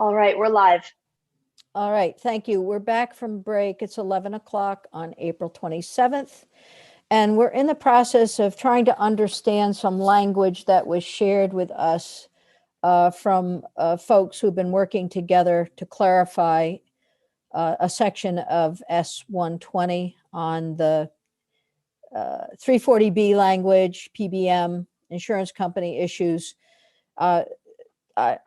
All right, we're live. All right, thank you. We're back from break. It's 11 o'clock on April 27th. And we're in the process of trying to understand some language that was shared with us from folks who've been working together to clarify a section of S120 on the 340B language, PBM, insurance company issues.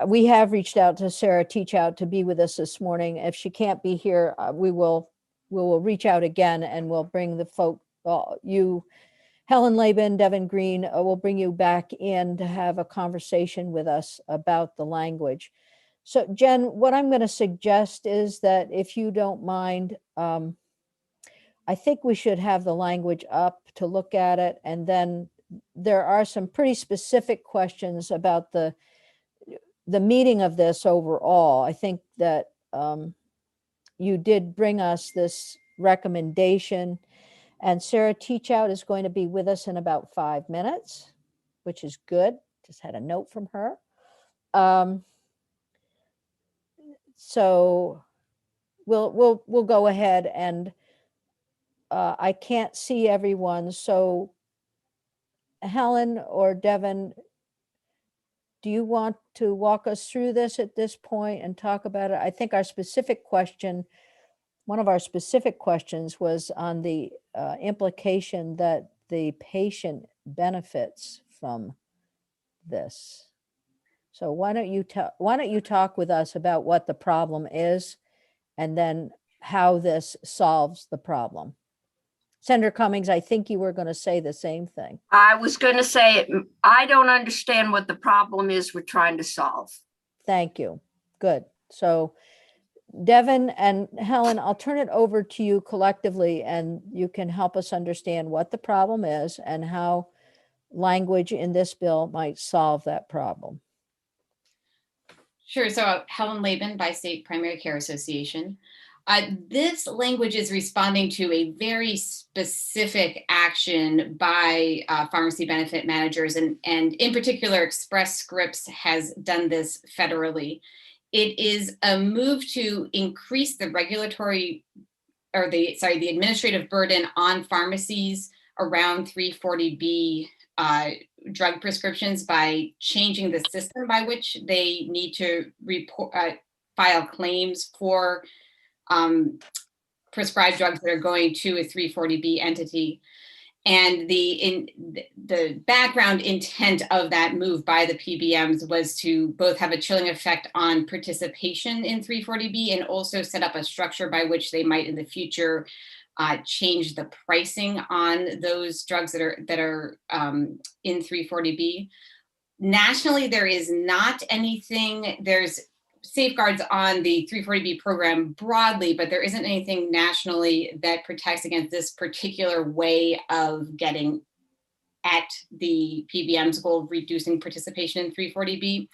We have reached out to Sarah Teachout to be with us this morning. If she can't be here, we will reach out again and we'll bring the folk, Helen Laban, Devin Green, will bring you back in to have a conversation with us about the language. So Jen, what I'm going to suggest is that if you don't mind, I think we should have the language up to look at it. And then there are some pretty specific questions about the meaning of this overall. I think that you did bring us this recommendation, and Sarah Teachout is going to be with us in about 5 minutes, which is good. Just had a note from her. So we'll go ahead, and I can't see everyone. So Helen or Devin, do you want to walk us through this at this point and talk about it? I think our specific question, one of our specific questions was on the implication that the patient benefits from this. So why don't you talk with us about what the problem is and then how this solves the problem? Senator Cummings, I think you were going to say the same thing. I was going to say, I don't understand what the problem is we're trying to solve. Thank you. Good. So Devin and Helen, I'll turn it over to you collectively, and you can help us understand what the problem is and how language in this bill might solve that problem. Sure. So Helen Laban, Bi-State Primary Care Association. This language is responding to a very specific action by pharmacy benefit managers, and in particular, Express Scripts has done this federally. It is a move to increase the the administrative burden on pharmacies around 340B drug prescriptions by changing the system by which they need to file claims for prescribed drugs that are going to a 340B entity. And the background intent of that move by the PBMs was to both have a chilling effect on participation in 340B and also set up a structure by which they might in the future change the pricing on those drugs that are in 340B. Nationally, there is not anything, there's safeguards on the 340B program broadly, but there isn't anything nationally that protects against this particular way of getting at the PBM's goal of reducing participation in 340B.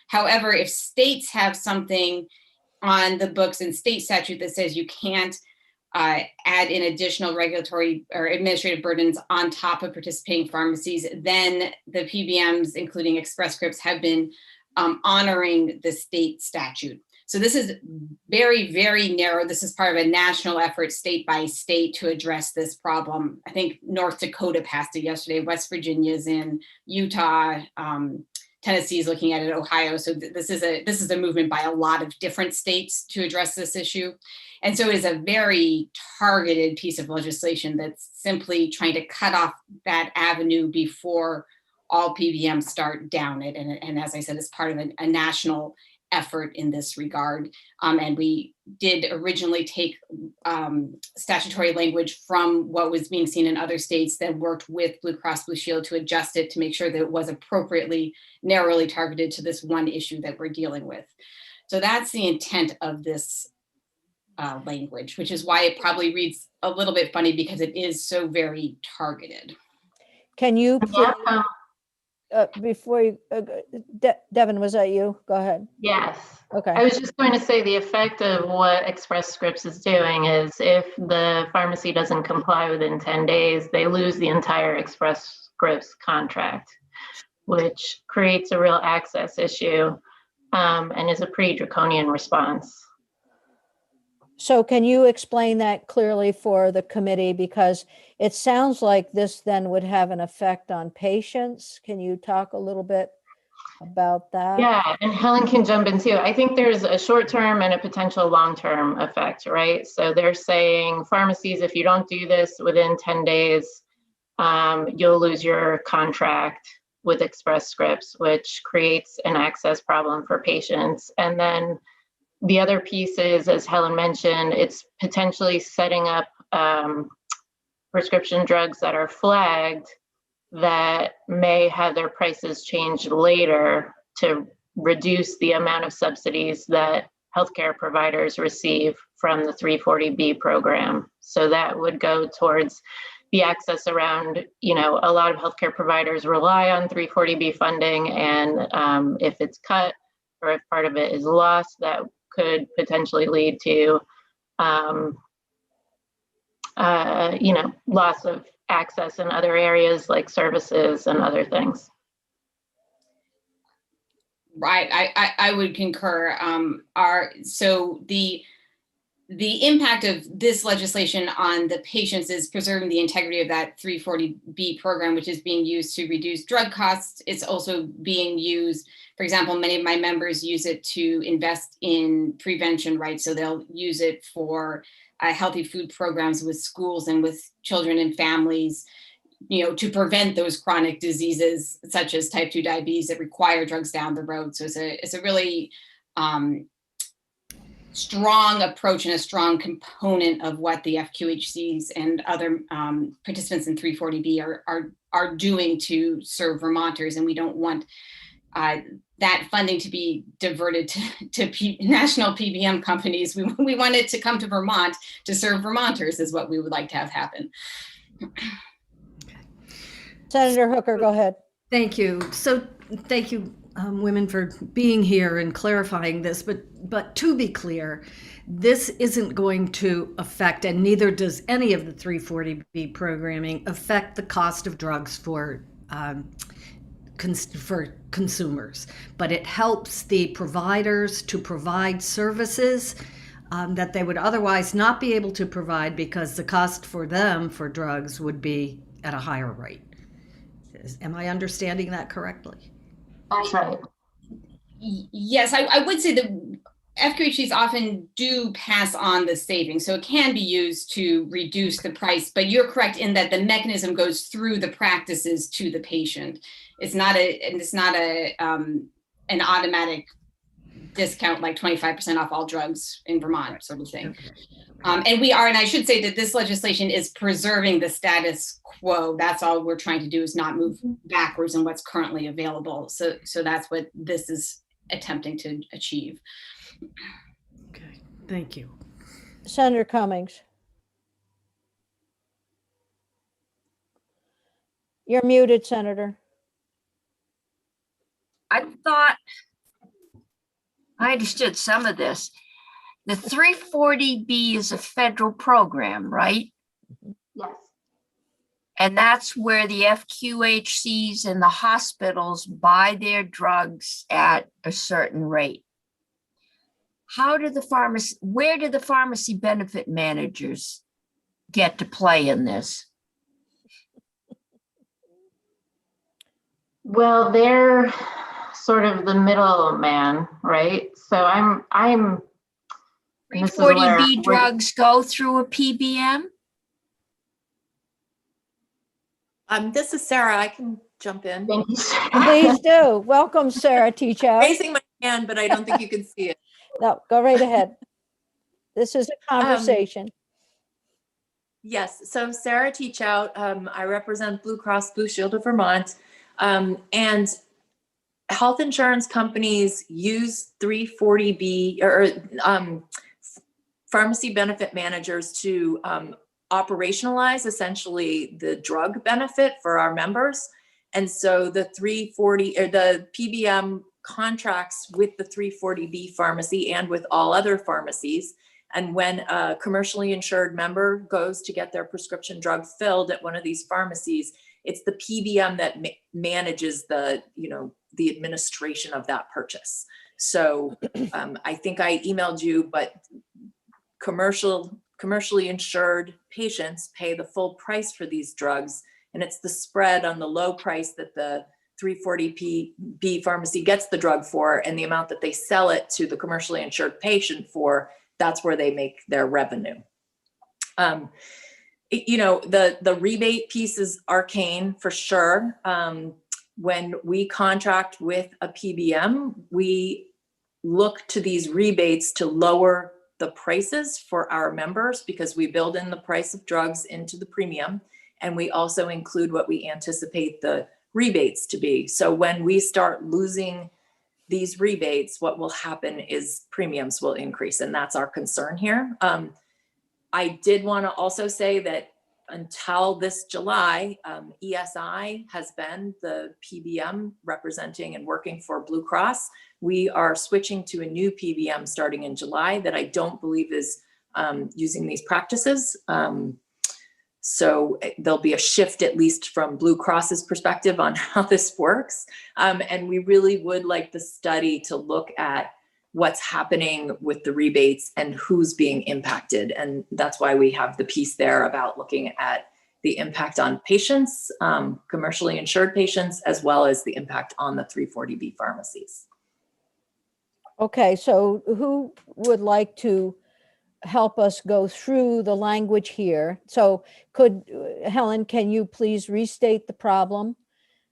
However, if states have something on the books in state statute that says you can't add in additional regulatory or administrative burdens on top of participating pharmacies, then the PBMs, including Express Scripts, have been honoring the state statute. So this is very, very narrow. This is part of a national effort state by state to address this problem. I think North Dakota passed it yesterday, West Virginia's in, Utah, Tennessee's looking at it, Ohio. So this is a movement by a lot of different states to address this issue. And so it is a very targeted piece of legislation that's simply trying to cut off that avenue before all PBMs start down it. And as I said, it's part of a national effort in this regard. And we did originally take statutory language from what was being seen in other states, that worked with Blue Cross Blue Shield to adjust it to make sure that it was appropriately, narrowly targeted to this one issue that we're dealing with. So that's the intent of this language, which is why it probably reads a little bit funny, because it is so very targeted. Can you please, before you, Devin, was that you? Go ahead. Yes. Okay. I was just going to say the effect of what Express Scripts is doing is if the pharmacy doesn't comply within 10 days, they lose the entire Express Scripts contract, which creates a real access issue. and is a pretty draconian response. So can you explain that clearly for the committee? Because it sounds like this then would have an effect on patients. Can you talk a little bit about that? Yeah, and Helen can jump in too. I think there's a short-term and a potential long-term effect, right? So they're saying pharmacies, if you don't do this within 10 days, you'll lose your contract with Express Scripts, which creates an access problem for patients. And then the other piece is, as Helen mentioned, it's potentially setting up prescription drugs that are flagged that may have their prices changed later to reduce the amount of subsidies that healthcare providers receive from the 340B program. So that would go towards the access around, a lot of healthcare providers rely on 340B funding, and if it's cut or if part of it is lost, that could potentially lead to, loss of access in other areas like services and other things. Right, I would concur. So the impact of this legislation on the patients is preserving the integrity of that 340B program, which is being used to reduce drug costs. It's also being used, for example, many of my members use it to invest in prevention, right? So they'll use it for healthy food programs with schools and with children and families, to prevent those chronic diseases such as type 2 diabetes that require drugs down the road. So it's a really strong approach and a strong component of what the FQHCs and other participants in 340B are doing to serve Vermonters. And we don't want that funding to be diverted to national PBM companies. We want it to come to Vermont to serve Vermonters is what we would like to have happen. Senator Hooker, go ahead. Thank you. So thank you, women, for being here and clarifying this. But to be clear, this isn't going to affect, and neither does any of the 340B programming, affect the cost of drugs for consumers. But it helps the providers to provide services that they would otherwise not be able to provide because the cost for them for drugs would be at a higher rate. Am I understanding that correctly? That's right. Yes, I would say that FQHCs often do pass on the savings, so it can be used to reduce the price, but you're correct in that the mechanism goes through the practices to the patient. It's not an automatic discount like 25% off all drugs in Vermont sort of thing. And I should say that this legislation is preserving the status quo. That's all we're trying to do, is not move backwards in what's currently available. So that's what this is attempting to achieve. Okay, thank you. Senator Cummings. You're muted, Senator. I thought I understood some of this. The 340B is a federal program, right? Yes. And that's where the FQHCs and the hospitals buy their drugs at a certain rate. Where do the pharmacy benefit managers get to play in this? Well, they're sort of the middleman, right? So I'm 340B drugs go through a PBM? This is Sarah. I can jump in. Thank you. Please do. Welcome, Sarah Teachout. Raising my hand, but I don't think you can see it. No, go right ahead. This is a conversation. Yes. So Sarah Teachout, I represent Blue Cross Blue Shield of Vermont, and health insurance companies use 340B or pharmacy benefit managers to operationalize essentially the drug benefit for our members. And so the 340 or the PBM contracts with the 340B pharmacy and with all other pharmacies. And when a commercially insured member goes to get their prescription drug filled at one of these pharmacies, it's the PBM that manages the, the administration of that purchase. So I think I emailed you, but commercially insured patients pay the full price for these drugs, and it's the spread on the low price that the 340B pharmacy gets the drug for and the amount that they sell it to the commercially insured patient for. That's where they make their revenue. The rebate piece is arcane for sure. When we contract with a PBM, we look to these rebates to lower the prices for our members because we build in the price of drugs into the premium, and we also include what we anticipate the rebates to be. So when we start losing these rebates, what will happen is premiums will increase, and that's our concern here. I did want to also say that until this July, ESI has been the PBM representing and working for Blue Cross. We are switching to a new PBM starting in July that I don't believe is using these practices. So there'll be a shift, at least from Blue Cross's perspective, on how this works. And we really would like the study to look at what's happening with the rebates and who's being impacted. And that's why we have the piece there about looking at the impact on patients, commercially insured patients, as well as the impact on the 340B pharmacies. Okay, so who would like to help us go through the language here? So Helen, can you please restate the problem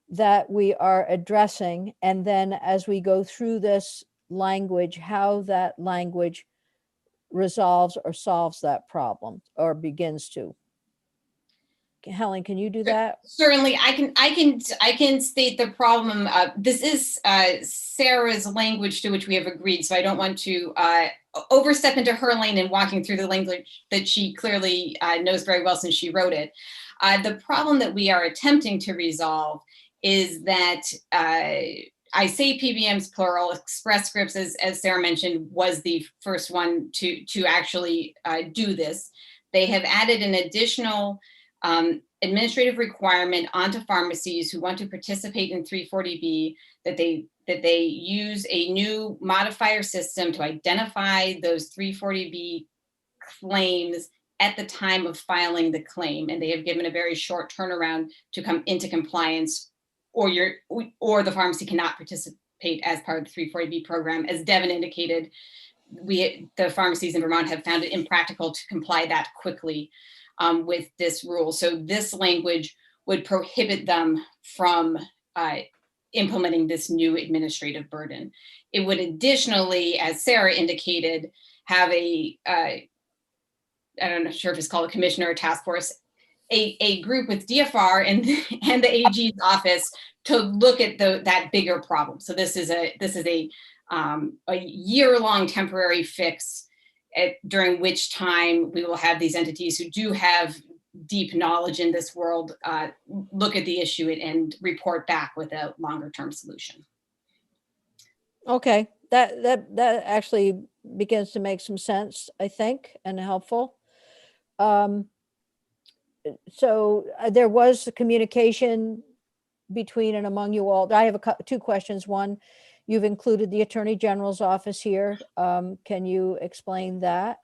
that we are addressing? And then as we go through this language, how that language resolves or solves that problem or begins to. Helen, can you do that? Certainly, I can state the problem. This is Sarah's language to which we have agreed, so I don't want to overstep into her lane in walking through the language that she clearly knows very well since she wrote it. The problem that we are attempting to resolve is that I say PBMs plural. Express Scripts, as Sarah mentioned, was the first one to actually do this. They have added an additional administrative requirement onto pharmacies who want to participate in 340B that they use a new modifier system to identify those 340B claims at the time of filing the claim, and they have given a very short turnaround to come into compliance, or the pharmacy cannot participate as part of the 340B program. As Devin indicated, the pharmacies in Vermont have found it impractical to comply that quickly with this rule. So this language would prohibit them from implementing this new administrative burden. It would additionally, as Sarah indicated, have I'm not sure if it's called a commissioner or task force, a group with DFR and the AG's office to look at that bigger problem. So this is a year-long temporary fix during which time we will have these entities who do have deep knowledge in this world look at the issue and report back with a longer-term solution. Okay, that actually begins to make some sense, I think, and helpful. So there was a communication between and among you all. I have two questions. One, you've included the Attorney General's office here. Can you explain that?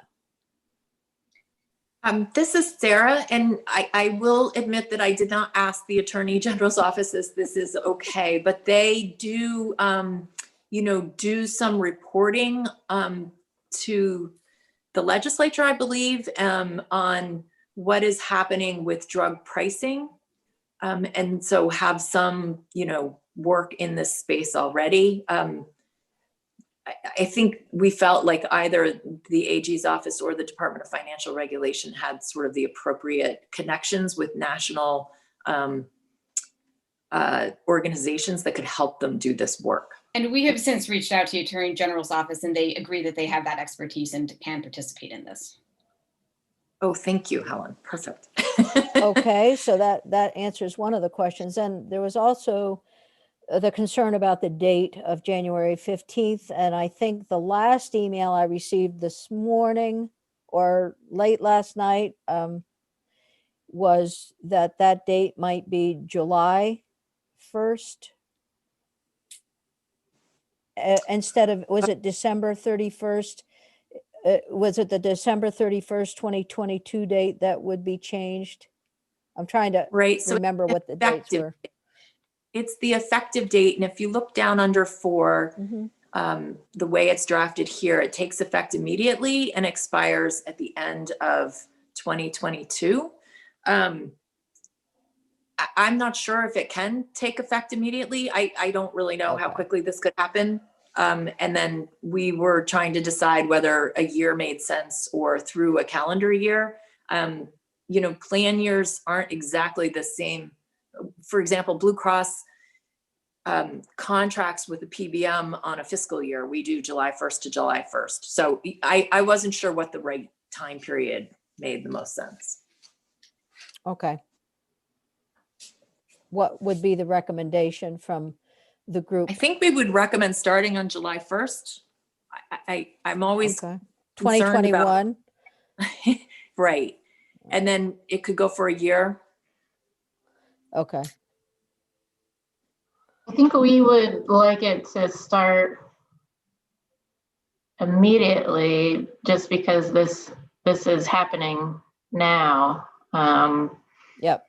This is Sarah, and I will admit that I did not ask the Attorney General's office if this is okay, but they do, do some reporting to the legislature, I believe, on what is happening with drug pricing. And so have some, work in this space already. I think we felt like either the AG's office or the Department of Financial Regulation had sort of the appropriate connections with national organizations that could help them do this work. And we have since reached out to the Attorney General's office, and they agree that they have that expertise and can participate in this. Oh, thank you, Helen. Perfect. Okay, so that answers one of the questions. And there was also the concern about the date of January 15th. And I think the last email I received this morning or late last night was that date might be July 1st. instead of, was it December 31st? Was it the December 31st, 2022 date that would be changed? I'm trying to Right, so remember what the dates effective- were. it's the effective date, and if you look down under 4, Mhm. the way it's drafted here, it takes effect immediately and expires at the end of 2022. I'm not sure if it can take effect immediately. I don't really know how Okay. quickly this could happen. And then we were trying to decide whether a year made sense or through a calendar year. Plan years aren't exactly the same. For example, Blue Cross contracts with the PBM on a fiscal year. We do July 1st to July 1st. So I wasn't sure what the right time period made the most sense. Okay. What would be the recommendation from the group? I think we would recommend starting on July 1st. I'm always Okay. concerned about- 2021? right. And then it could go for a year. Okay, I think we would like it to start immediately, just because this is happening now. yep,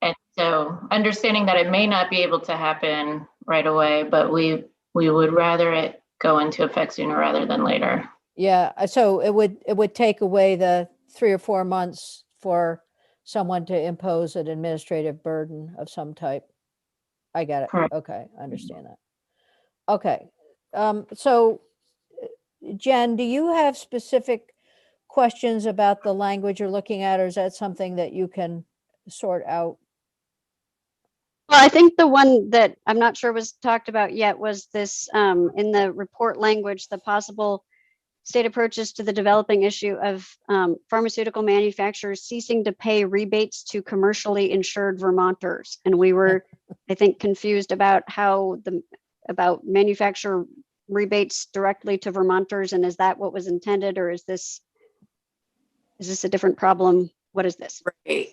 And so understanding that it may not be able to happen right away, but we would rather it go into effect sooner rather than later. yeah, so it would take away the 3 or 4 months for someone to impose an administrative burden of some type. I get it. Correct. Okay, I understand that. Okay, so Jen, do you have specific questions about the language you're looking at, or is that something that you can sort out? Well, I think the one that I'm not sure was talked about yet was this, in the report language, the possible state approaches to the developing issue of pharmaceutical manufacturers ceasing to pay rebates to commercially insured Vermonters. And we were, I think, confused about about manufacturer rebates directly to Vermonters. And is that what was intended, or is this a different problem? What is this? Right.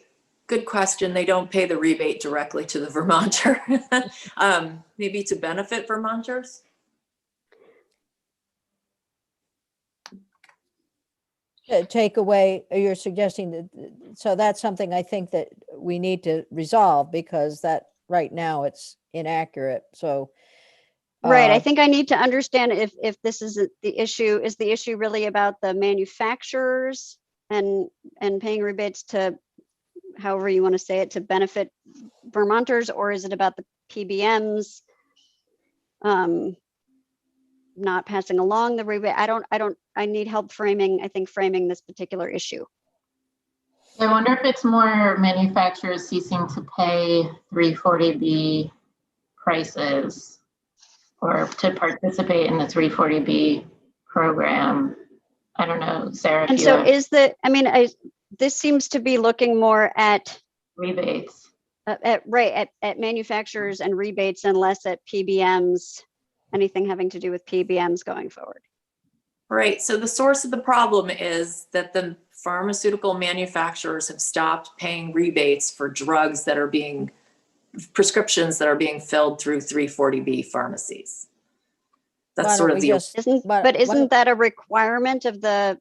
Good question. They don't pay the rebate directly to the Vermonter. Maybe to benefit Vermonters. Take away, you're suggesting that, so that's something I think that we need to resolve, because that right now it's inaccurate, so. Right. I uh, think I need to understand if this is the issue. Is the issue really about the manufacturers and paying rebates to, however you want to say it, to benefit Vermonters, or is it about the PBMs not passing along the rebate? I need help framing this particular issue. I wonder if it's more manufacturers ceasing to pay 340B prices or to participate in the 340B program. I don't know, Sarah, if And you so have this seems to be looking more at rebates. at manufacturers and rebates and less at PBMs, anything having to do with PBMs going forward. Right. So the source of the problem is that the pharmaceutical manufacturers have stopped paying rebates for drugs that are prescriptions that are being filled through 340B pharmacies. why That's don't sort of we the just- why- why Isn't don't- that a requirement of their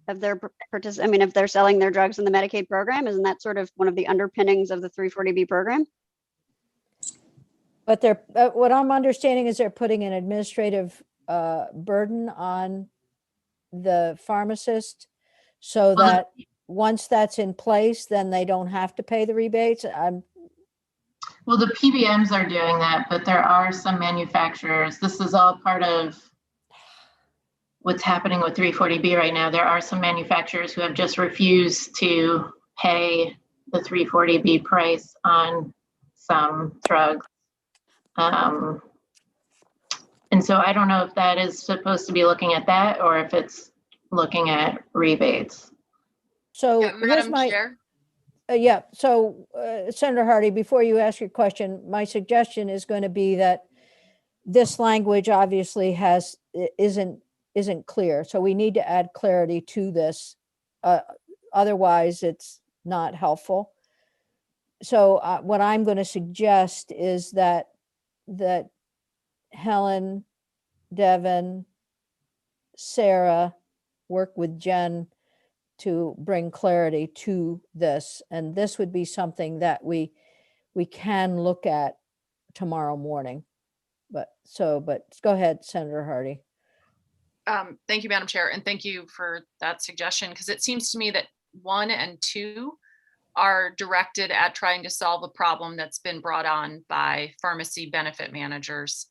if they're selling their drugs in the Medicaid program, isn't that sort of one of the underpinnings of the 340B program? But they're, what I'm understanding is they're putting an administrative burden on the pharmacist, so that once that's in place, then they don't have to pay the rebates. Well, the PBMs are doing that, but there are some manufacturers. This is all part of what's happening with 340B right now. There are some manufacturers who have just refused to pay the 340B price on some drugs. And so I don't know if that is supposed to be looking at that or if it's looking at rebates. So Yeah, here's Madam my, Chair. yeah, so Senator Hardy, before you ask your question, my suggestion is going to be that this language obviously isn't clear, so we need to add clarity to this. Otherwise, it's not helpful. So what I'm going to suggest is that Helen, Devin, Sarah, work with Jen to bring clarity to this. And this would be something that we can look at tomorrow morning. But go ahead, Senator Hardy. Thank you, Madam Chair, and thank you for that suggestion, because it seems to me that 1 and 2 are directed at trying to solve a problem that's been brought on by pharmacy benefit managers.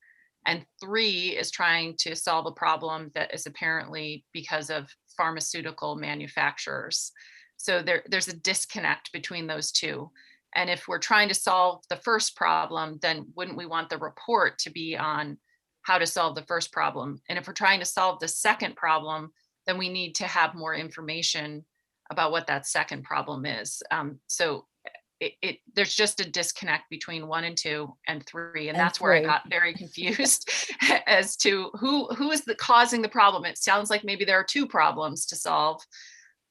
And 3 is trying to solve a problem that is apparently because of pharmaceutical manufacturers. So there's a disconnect between those two. And if we're trying to solve the first problem, then wouldn't we want the report to be on how to solve the first problem? And if we're trying to solve the second problem, then we need to have more information about what that second problem is. So there's just a disconnect between 1 and 2 and 3. And that's where I 3. got very confused as to who is causing the problem. It sounds like maybe there are 2 problems to solve,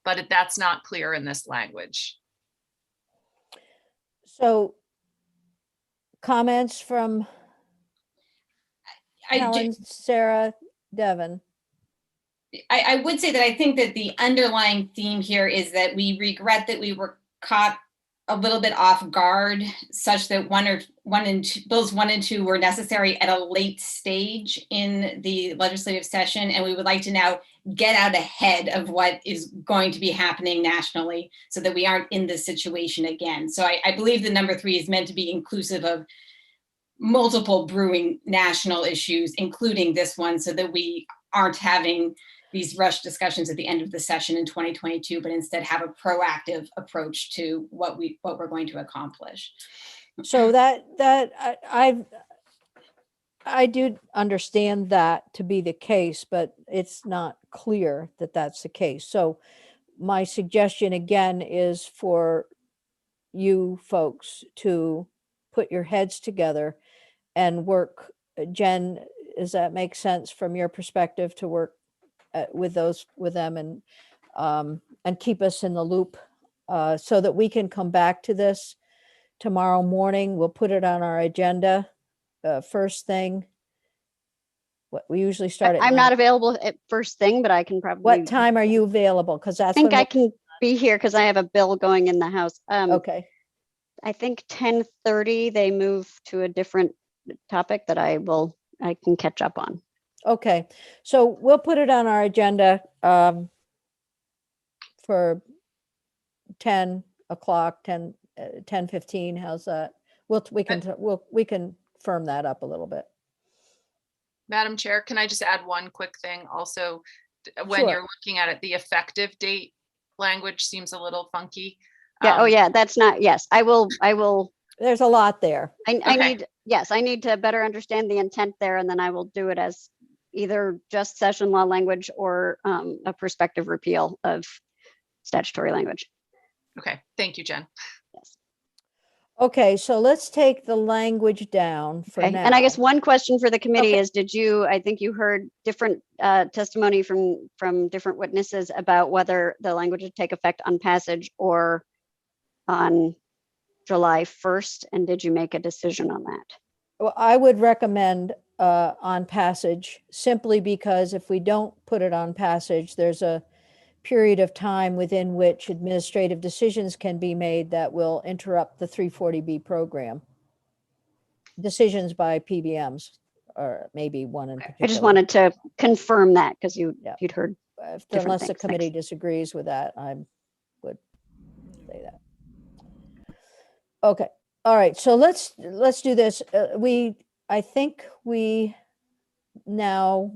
but that's not clear in this language. So comments from I, Helen, Sarah, Devin. I would say that I think that the underlying theme here is that we regret that we were caught a little bit off guard, such that bills 1 and 2 were necessary at a late stage in the legislative session, and we would like to now get out ahead of what is going to be happening nationally, so that we aren't in this situation again. So I believe the number 3 is meant to be inclusive of multiple brewing national issues, including this one, so that we aren't having these rushed discussions at the end of the session in 2022, but instead have a proactive approach to what we're going to accomplish. So I do understand that to be the case, but it's not clear that that's the case. So my suggestion again is for you folks to put your heads together and work. Jen, does that make sense from your perspective to work with them and keep us in the loop so that we can come back to this tomorrow morning? We'll put it on our agenda first thing. What we usually start at I'm 9. not available at first thing, but I can probably. What time are you available? Because I that's think when I can be here because I have a bill going in the House. okay. I think 10:30 they move to a different topic that I can catch up on. Okay, so we'll put it on our agenda for 10 o'clock, 10:15. How's that? We can firm that up a little bit. Madam Chair, can I just add one quick thing also? When Sure. you're looking at it, the effective date language seems a little funky. Yeah. Oh, yeah. That's not. Yes, I will. There's a lot there. I Okay. need to better understand the intent there, and then I will do it as either just session law language or a prospective repeal of statutory language. Okay, thank you, Jen. Yes. Okay, so let's take the language down for Okay. now. And I guess one question for the committee Okay. is, I think you heard different testimony from different witnesses about whether the language would take effect on passage or on July 1st. And did you make a decision on that? Well, I would recommend on passage, simply because if we don't put it on passage, there's a period of time within which administrative decisions can be made that will interrupt the 340B program. Decisions by PBMs, or maybe one in particular. I just wanted to confirm that because you'd heard. different Unless the things. committee Thanks. disagrees with that, I would say that. Okay, all right, so let's do this. I think we now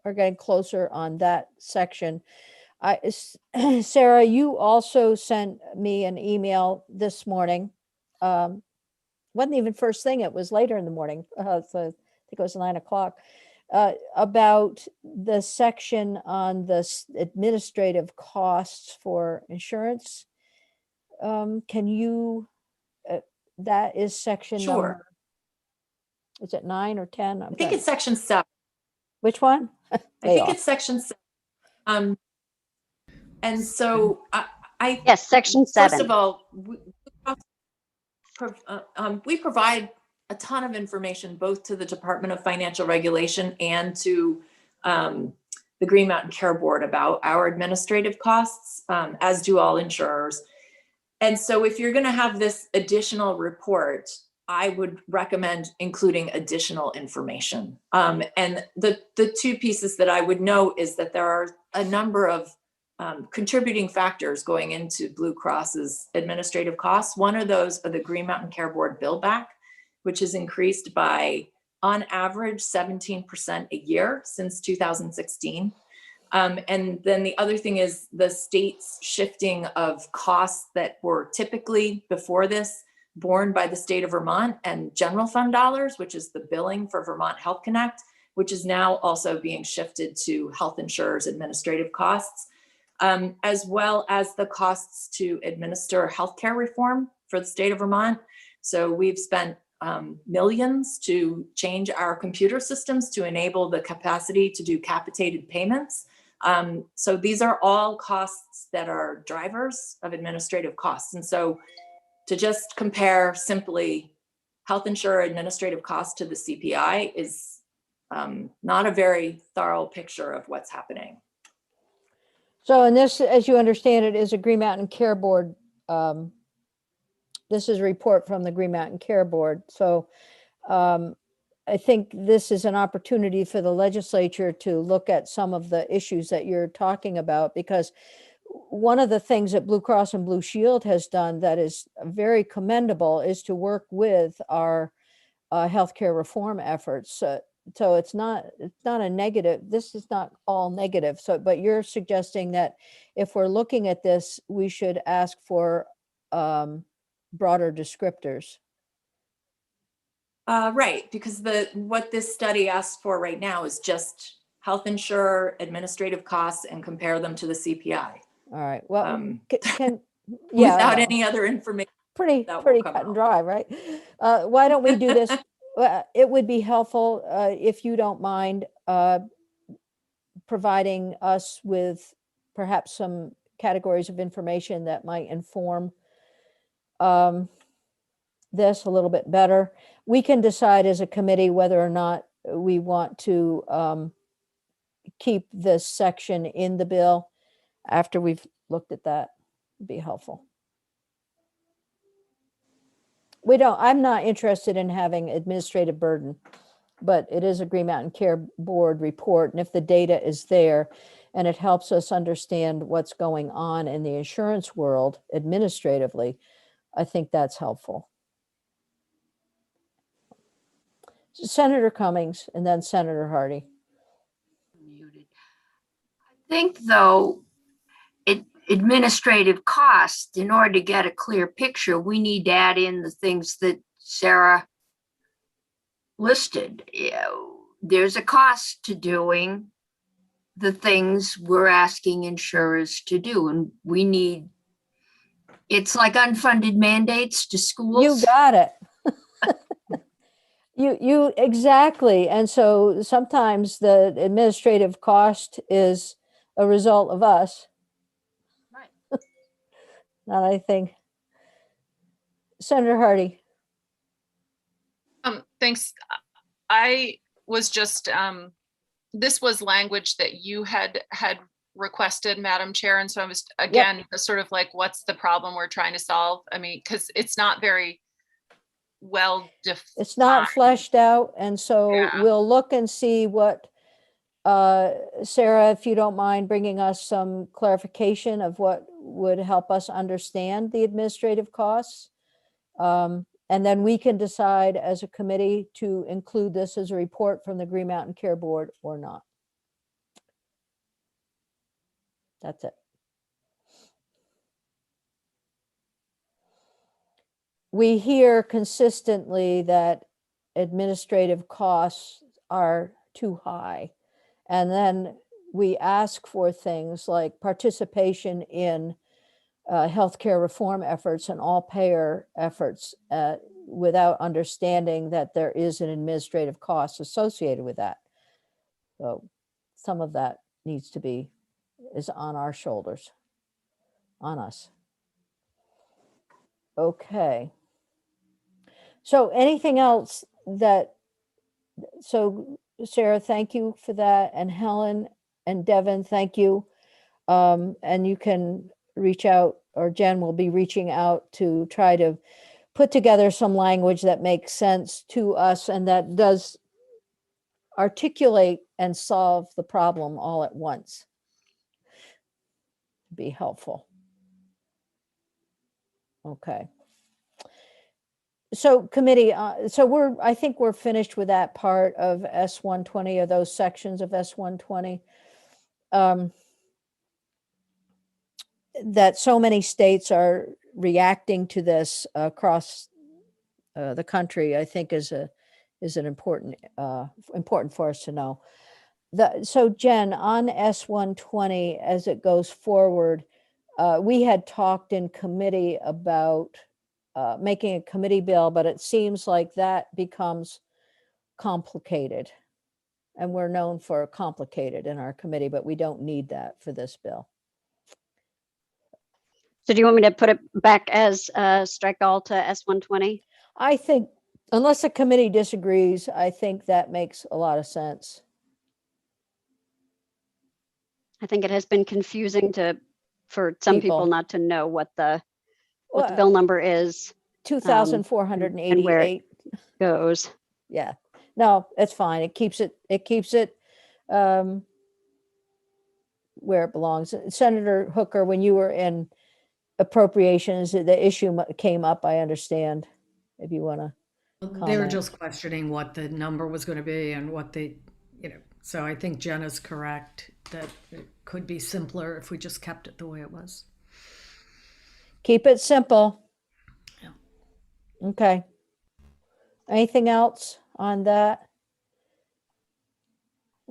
are getting closer on that section. Sarah, you also sent me an email this morning. Wasn't even first thing, it was later in the morning. So I think it was 9 o'clock. About the section on the administrative costs for insurance. Can you, that is section Sure. number, is it 9 or 10? I think it's section 7. Which one? I Way think off. it's section 7. And so I Yes, section 7. first of all, we provide a ton of information, both to the Department of Financial Regulation and to the Green Mountain Care Board about our administrative costs, as do all insurers. And so if you're going to have this additional report, I would recommend including additional information. And the two pieces that I would note is that there are a number of contributing factors going into Blue Cross's administrative costs. One of those are the Green Mountain Care Board bill back, which has increased by, on average, 17% a year since 2016. And then the other thing is the state's shifting of costs that were typically before this borne by the state of Vermont and general fund dollars, which is the billing for Vermont Health Connect, which is now also being shifted to health insurers' administrative costs, as well as the costs to administer healthcare reform for the state of Vermont. So we've spent millions to change our computer systems to enable the capacity to do capitated payments. So these are all costs that are drivers of administrative costs. And so to just compare simply health insurer administrative costs to the CPI is not a very thorough picture of what's happening. So, and this, as you understand it, is a Green Mountain Care Board. This is a report from the Green Mountain Care Board. So I think this is an opportunity for the legislature to look at some of the issues that you're talking about, because one of the things that Blue Cross and Blue Shield has done that is very commendable is to work with our healthcare reform efforts. So it's not a negative. This is not all negative. So, but you're suggesting that if we're looking at this, we should ask for broader descriptors. Right, because what this study asks for right now is just health insurer administrative costs and compare them to the CPI. All right. Well, can without any other information. Pretty that will come cut and out. dry, right? Why don't we do this? It would be helpful if you don't mind providing us with perhaps some categories of information that might inform this a little bit better. We can decide as a committee whether or not we want to keep this section in the bill after we've looked at that. It'd be helpful. I'm not interested in having administrative burden, but it is a Green Mountain Care Board report. And if the data is there and it helps us understand what's going on in the insurance world administratively, I think that's helpful. Senator Cummings and then Senator Hardy. Muted. I think though, administrative costs, in order to get a clear picture, we need to add in the things that Sarah listed. There's a cost to doing the things we're asking insurers to do, and we need, it's like unfunded mandates to schools. You got it. You exactly. And so sometimes the administrative cost is a result of us. Right. Not anything. Senator Hardy. Thanks. I was just, this was language that you had requested, Madam Chair. And so I was, again, sort of like, what's the problem we're trying to solve? I mean, because it's not very well defined. It's not fleshed out. And so we'll look and see what, Sarah, if you don't mind bringing us some clarification of what would help us understand the administrative costs. And then we can decide as a committee to include this as a report from the Green Mountain Care Board or not. That's it. We hear consistently that administrative costs are too high. And then we ask for things like participation in healthcare reform efforts and all payer efforts without understanding that there is an administrative cost associated with that. So some of that needs to be, is on our shoulders, on us. Okay. So anything else so Sarah, thank you for that. And Helen and Devin, thank you. And you can reach out, or Jen will be reaching out to try to put together some language that makes sense to us and that does articulate and solve the problem all at once. Be helpful. Okay. So committee, I think we're finished with that part of S120, or those sections of S120. That so many states are reacting to this across the country, I think is an important for us to know. So Jen, on S120, as it goes forward, we had talked in committee about making a committee bill, but it seems like that becomes complicated. And we're known for complicated in our committee, but we don't need that for this bill. So do you want me to put it back as strike all to S120? I think, unless the committee disagrees, I think that makes a lot of sense. I think it has been confusing for some people not to know what the bill number is, 2,488 goes. Yeah, no, it's fine. It keeps it where it belongs. Senator Hooker, when you were in appropriations, the issue came up, I understand, if you want to. They were comment. just questioning what the number was going to be and what so I think Jen is correct that it could be simpler if we just kept it the way it was. Keep it simple. Yeah. Okay. Anything else on that?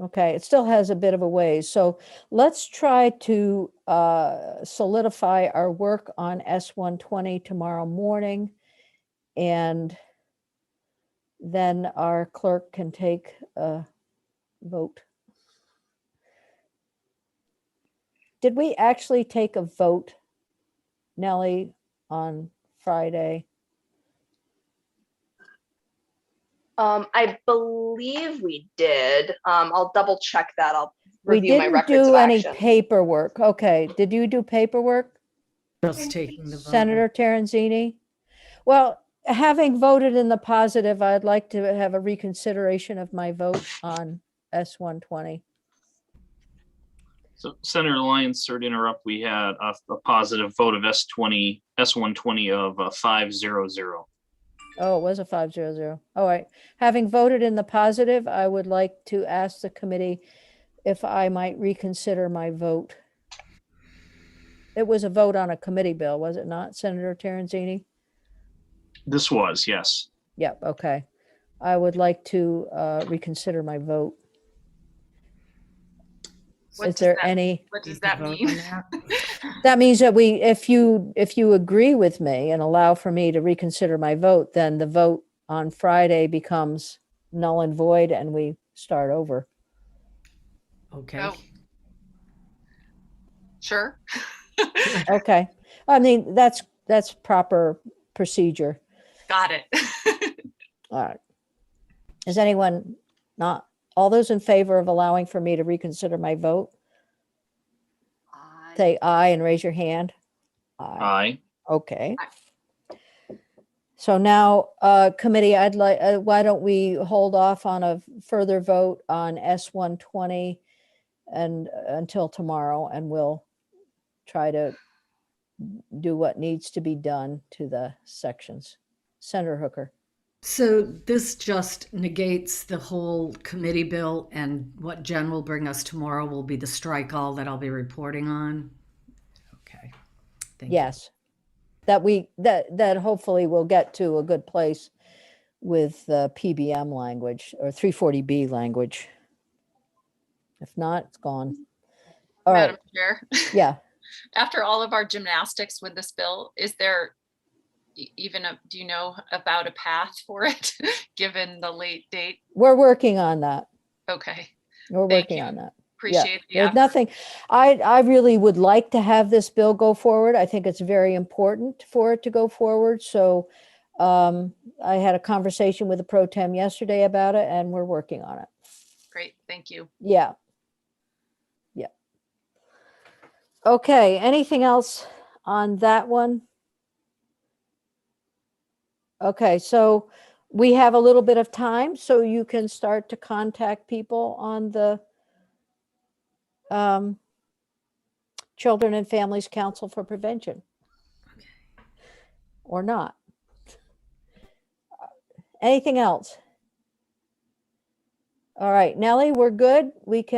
Okay, it still has a bit of a ways. So let's try to solidify our work on S120 tomorrow morning. And then our clerk can take a vote. Did we actually take a vote, Nellie, on Friday? I believe we did. I'll double check that. I'll We review my didn't records do of any action. paperwork. Okay, did you do paperwork, Just taking the vote. Senator Terenzini? Well, having voted in the positive, I'd like to have a reconsideration of my vote on S120. So Senator Lyons, sorry to interrupt. We had a positive vote of S120 of 500. Oh, it was a 500. All right. Having voted in the positive, I would like to ask the committee if I might reconsider my vote. It was a vote on a committee bill, was it not, Senator Terenzini? This was, yes. Yep, okay. I would like to reconsider my vote. What Is does there that- any? What does You that can vote mean? on that. That means that if you agree with me and allow for me to reconsider my vote, then the vote on Friday becomes null and void and we start over. Okay. Oh. Sure. Okay. I mean, that's proper procedure. Got it. All right. Is anyone not, all those in favor of allowing for me to reconsider my vote? Say aye and raise your hand. Aye. Aye. Okay. So now, committee, I'd like, why don't we hold off on a further vote on S120 and until tomorrow, and we'll try to do what needs to be done to the sections. Senator Hooker. So this just negates the whole committee bill, and what Jen will bring us tomorrow will be the strike all that I'll be reporting on. Okay. Thank you. Yes. That hopefully we'll get to a good place with the PBM language or 340B language. If not, it's gone. All right. Madam Chair, Yeah. after all of our gymnastics with this bill, is there do you know about a path for it, given the late date? We're working on that. Okay, We're Thank working you. on that. appreciate the There's effort. nothing, I really would like to have this bill go forward. I think it's very important for it to go forward. So I had a conversation with the pro tem yesterday about it, and we're working on it. Great, thank you. Yeah. Yeah. Okay, anything else on that one? Okay, so we have a little bit of time, so you can start to contact people on the Children and Families Council for Prevention. Or not. Anything else? All right, Nellie, we're good. We can